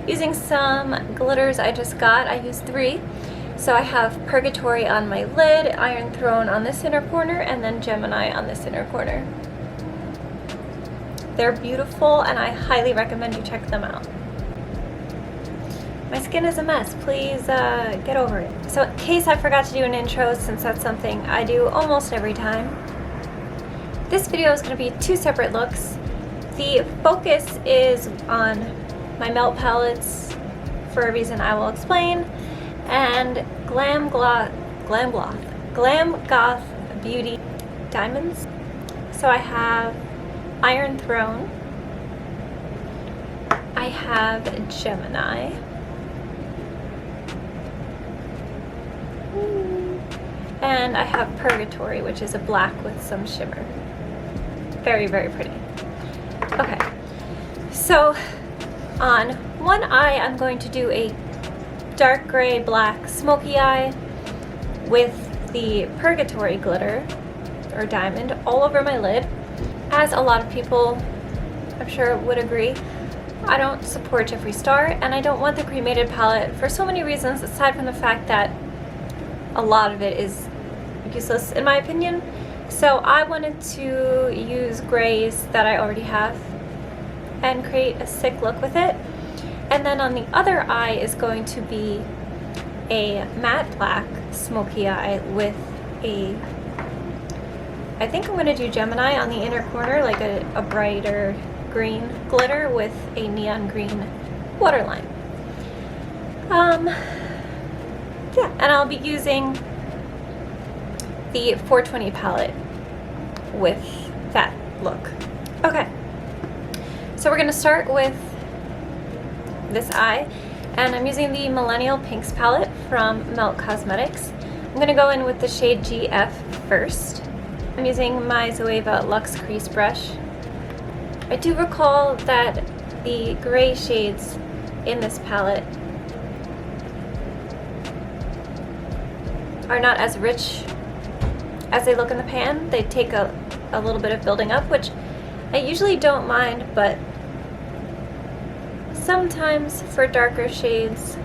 Using some glitters I just got, I used 3. So I have Purgatory on my lid, Iron Throne on this inner corner, and then Gemini on this inner corner. They're beautiful and I highly recommend you check them out. My skin is a mess, please get over it. So in case I forgot to do an intro, since that's something I do almost every time, this video is going to be 2 separate looks. The focus is on my melt palettes for a reason I will explain, and Glam Goth Beauty diamonds. So I have Iron Throne, I have Gemini, and I have Purgatory, which is a black with some shimmer. Very, very pretty. Okay, so on one eye I'm going to do a dark gray black smoky eye with the Purgatory glitter or diamond all over my lid. As a lot of people I'm sure would agree, I don't support Jeffree Star and I don't want the cremated palette for so many reasons, aside from the fact that a lot of it is useless in my opinion. So I wanted to use grays that I already have and create a sick look with it. And then on the other eye is going to be a matte black smoky eye with a, I think I'm going to do Gemini on the inner corner, like a brighter green glitter with a neon green waterline. Yeah, and I'll be using the 420 palette with that look. Okay, so we're going to start with this eye, and I'm using the Millennial Pinx palette from Mellow Cosmetics. I'm going to go in with the shade GF first. I'm using my Zoeva Luxe Crease Brush. I do recall that the gray shades in this palette are not as rich as they look in the pan. They take a little bit of building up, which I usually don't mind, but sometimes for darker shades,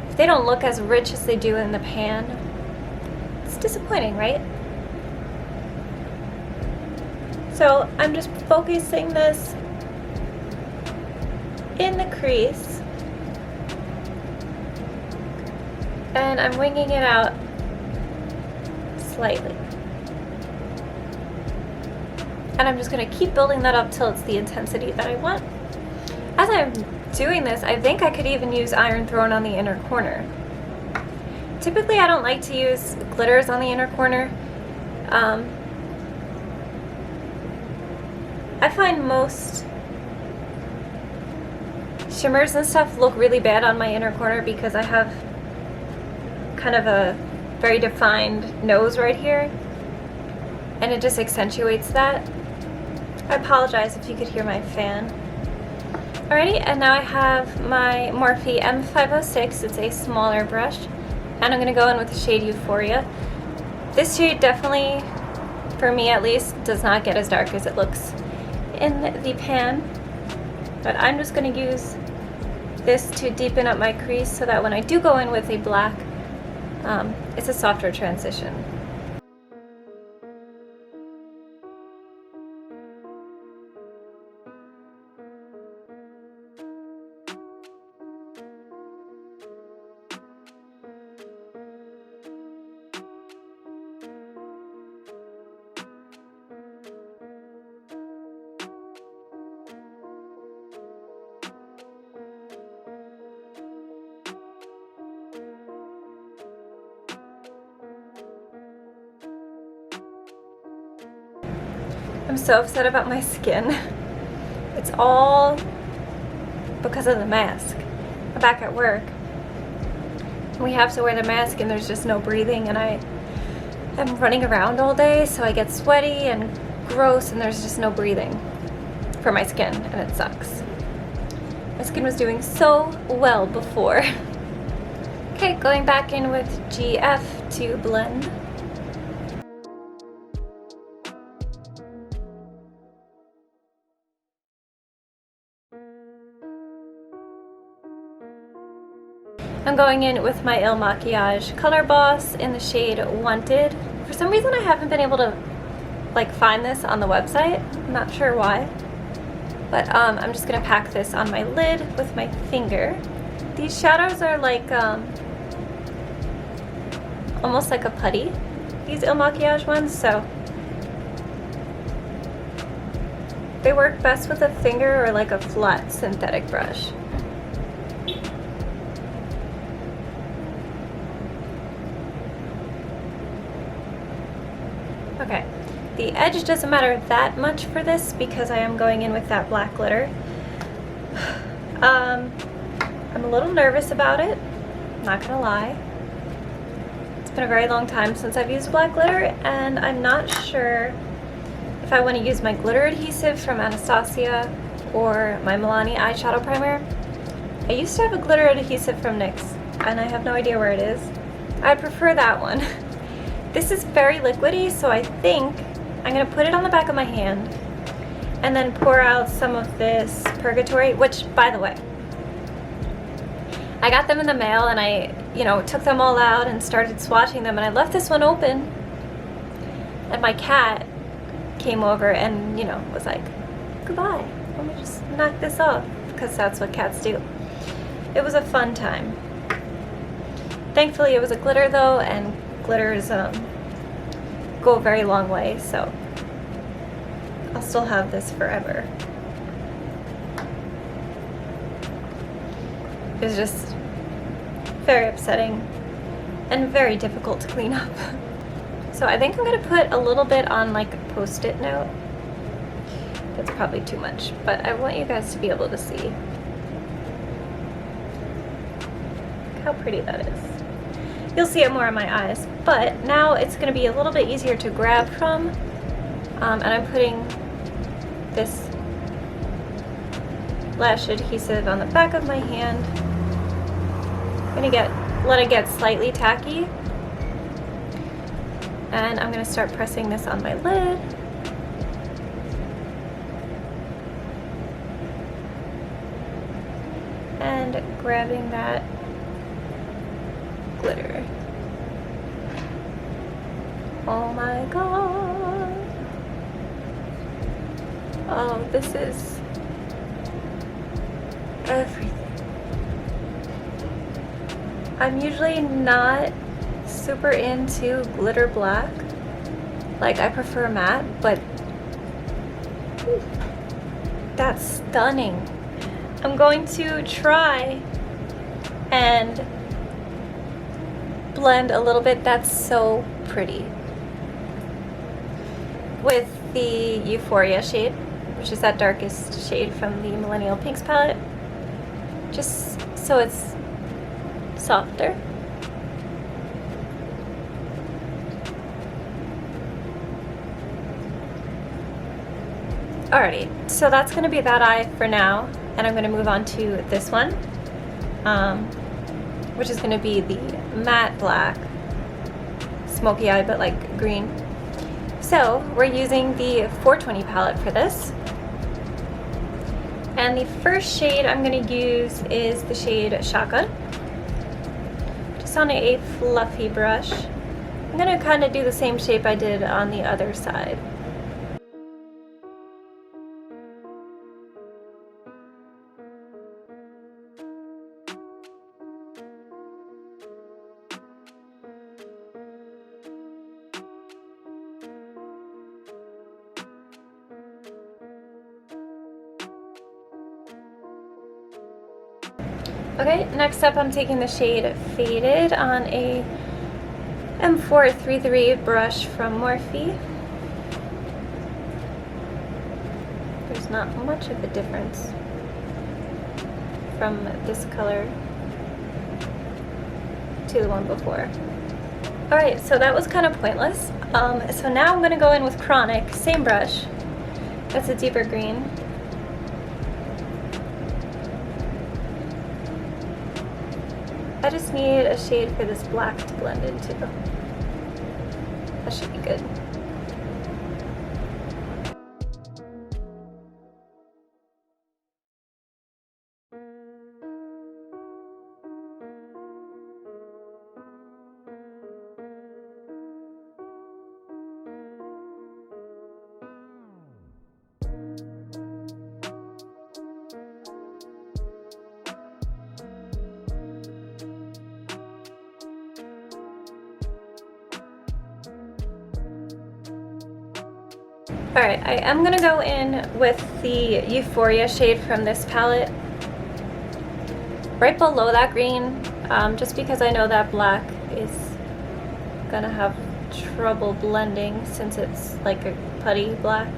if they don't look as rich as they do in the pan, it's disappointing, right? So I'm just focusing this in the crease and I'm winging it out slightly. And I'm just going to keep building that up till it's the intensity that I want. As I'm doing this, I think I could even use Iron Throne on the inner corner. Typically I don't like to use glitters on the inner corner. I find most shimmers and stuff look really bad on my inner corner because I have kind of a very defined nose right here, and it just accentuates that. I apologize if you could hear my fan. Alrighty, and now I have my Morphe M506. It's a smaller brush, and I'm going to go in with the shade Euphoria. This shade definitely, for me at least, does not get as dark as it looks in the pan, but I'm just going to use this to deepen up my crease so that when I do go in with a black, it's a softer transition. I'm so upset about my skin. It's all because of the mask. I'm back at work. We have to wear the mask and there's just no breathing, and I'm running around all day, so I get sweaty and gross and there's just no breathing for my skin, and it sucks. My skin was doing so well before. Okay, going back in with GF to blend. I'm going in with my Il Makiage Color Boss in the shade Wanted. For some reason I haven't been able to like find this on the website. I'm not sure why. But I'm just gonna pack this on my lid with my finger. These shadows are like almost like a putty, these Il Makiage ones, so they work best with a finger or like a flat synthetic brush. Okay, the edge doesn't matter that much for this because I am going in with that black glitter. I'm a little nervous about it, not gonna lie. It's been a very long time since I've used black glitter, and I'm not sure if I want to use my glitter adhesive from Anastasia or my Milani eyeshadow primer. I used to have a glitter adhesive from NYX, and I have no idea where it is. I'd prefer that one. This is very liquidy, so I think I'm going to put it on the back of my hand and then pour out some of this Purgatory, which, by the way, I got them in the mail and I, took them all out and started swatching them, and I left this one open and my cat came over and, was like, goodbye, let me just knock this off, because that's what cats do. It was a fun time. Thankfully it was a glitter though, and glitters go a very long way, so I'll still have this forever. It was just very upsetting and very difficult to clean up. So I think I'm gonna put a little bit on like a post-it note. That's probably too much, but I want you guys to be able to see. Look how pretty that is. You'll see it more in my eyes, but now it's gonna be a little bit easier to grab from. And I'm putting this lash adhesive on the back of my hand. I'm gonna let it get slightly tacky. And I'm gonna start pressing this on my lid. And grabbing that glitter. Oh my god. Oh, this is everything. I'm usually not super into glitter black. Like, I prefer matte, but that's stunning. I'm going to try and blend a little bit. That's so pretty. With the Euphoria shade, which is that darkest shade from the Millennial Pinks palette. Just so it's softer. Alrighty, so that's going to be that eye for now, and I'm going to move on to this one, which is going to be the matte black smoky eye, but like green. So we're using the 420 palette for this, and the first shade I'm going to use is the shade Shotgun, just on a fluffy brush. I'm going to kind of do the same shape I did on the other side. Okay, next up I'm taking the shade Faded on a M433 brush from Morphe. There's not much of a difference from this color to the one before. Alright, so that was kind of pointless. So now I'm going to go in with Chronic, same brush. That's a deeper green. I just need a shade for this black to blend into. That should be good. Alright, I am going to go in with the Euphoria shade from this palette right below that green, just because I know that black is going to have trouble blending since it's like a putty black.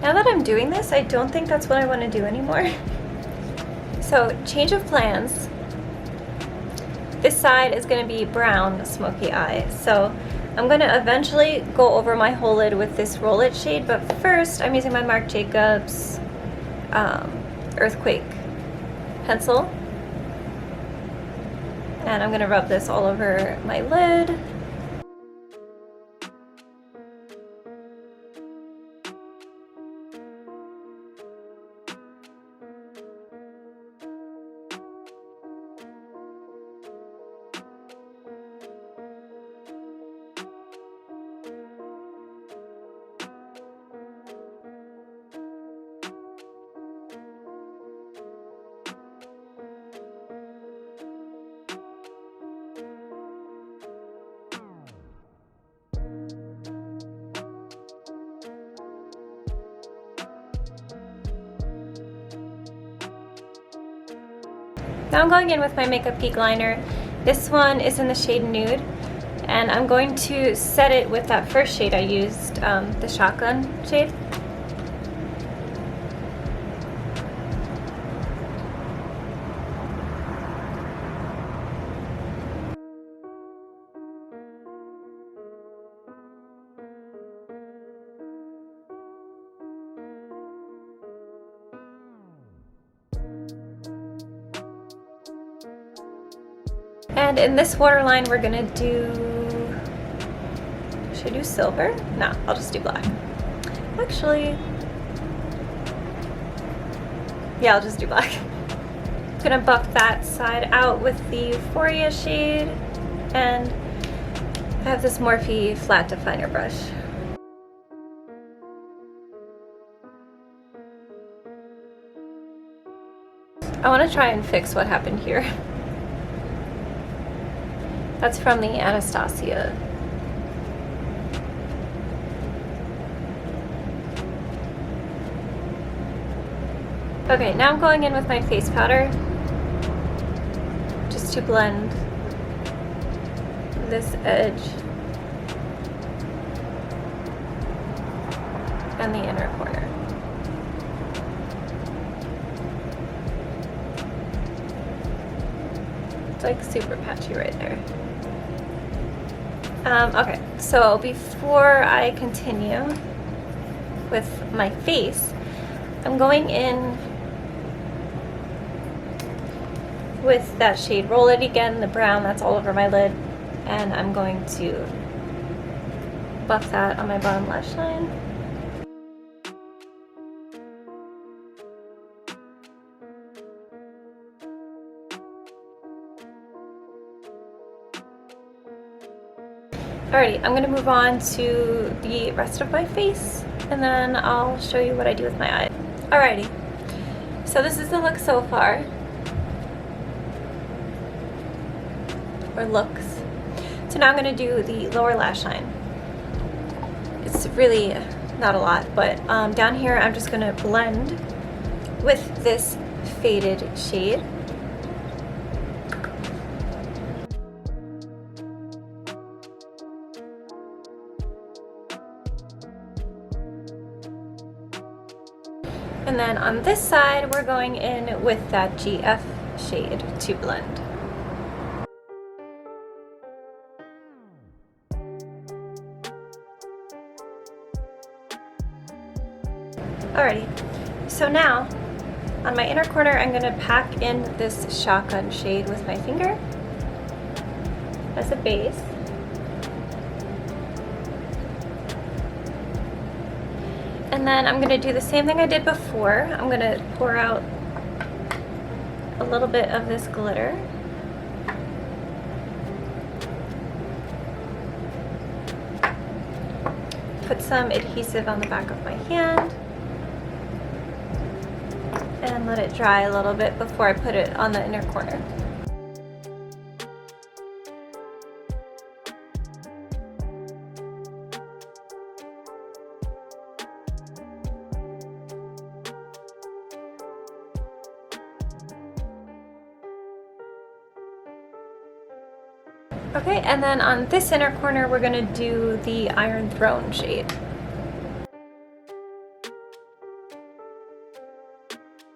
Now that I'm doing this, I don't think that's what I want to do anymore. So, change of plans. This side is going to be brown smoky eye. So, I'm going to eventually go over my whole lid with this Roll It shade, but first I'm using my Marc Jacobs Earthquake pencil. And I'm going to rub this all over my lid. Now I'm going in with my Makeup Peak liner. This one is in the shade Nude, and I'm going to set it with that first shade I used, the Shotgun shade. And in this waterline, we're gonna do, should I do silver? No, I'll just do black. Actually, yeah, I'll just do black. I'm gonna buff that side out with the Euphoria shade, and I have this Morphe flat definer brush. I wanna try and fix what happened here. That's from the Anastasia. Okay, now I'm going in with my face powder just to blend this edge and the inner corner. It's like super patchy right there. Okay, so before I continue with my face, I'm going in with that shade Roll It again, the brown that's all over my lid, and I'm going to buff that on my bottom lash line. Alrighty, I'm going to move on to the rest of my face, and then I'll show you what I do with my eye. Alrighty, so this is the look so far. Or looks. So now I'm going to do the lower lash line. It's really not a lot, but down here I'm just going to blend with this faded shade. And then on this side, we're going in with that GF shade to blend. Alrighty, so now on my inner corner, I'm going to pack in this Shotgun shade with my finger as a base. And And then I'm gonna do the same thing I did before. I'm gonna pour out a little bit of this glitter. Put some adhesive on the back of my hand and let it dry a little bit before I put it on the inner corner. Okay, and then on this inner corner, we're gonna do the Iron Throne shade.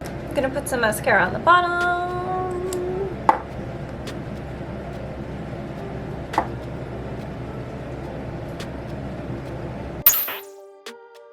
I'm gonna put some mascara on the bottom.